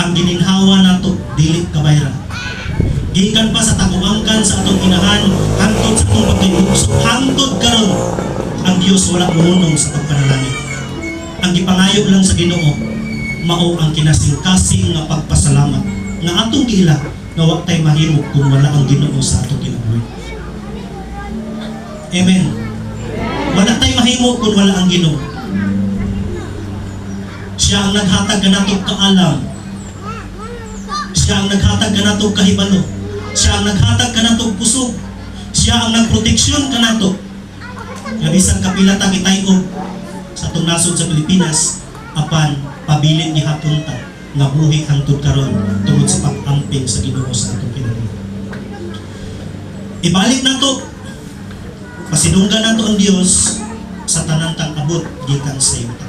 ang gininhawa nato dili kabayra. Gikan pa sa taguangkan sa atong inahan hangtod sa atong pagkayugso, hangtod karon ang Dios wala muhunong sa pagpanalangin. Ang gipangayo lang sa Ginoo mao ang kinasing-kasing nga pagpasalamat nga atong giila nga wa tay mahimo kung wala ang Ginoo sa atong kinabuhi. Amen. Wala tay mahimo kung wala ang Ginoo. Siya ang naghatag kanatong kaalam. Siya ang naghatag kanatong kahibalo. Siya ang naghatag kanatong kusog. Siya ang nagproteksyon kanato. Nga bisan kapila ta gitay-og sa atong nasod sa Pilipinas, apan pabilin ni hapunta nga buhi hangtod karon tungod sa pag-amping sa Ginoo sa atong kinabuhi. Ibalik nato, pasidunggan nato ang Dios sa tanang tang abot gikan sa iyo.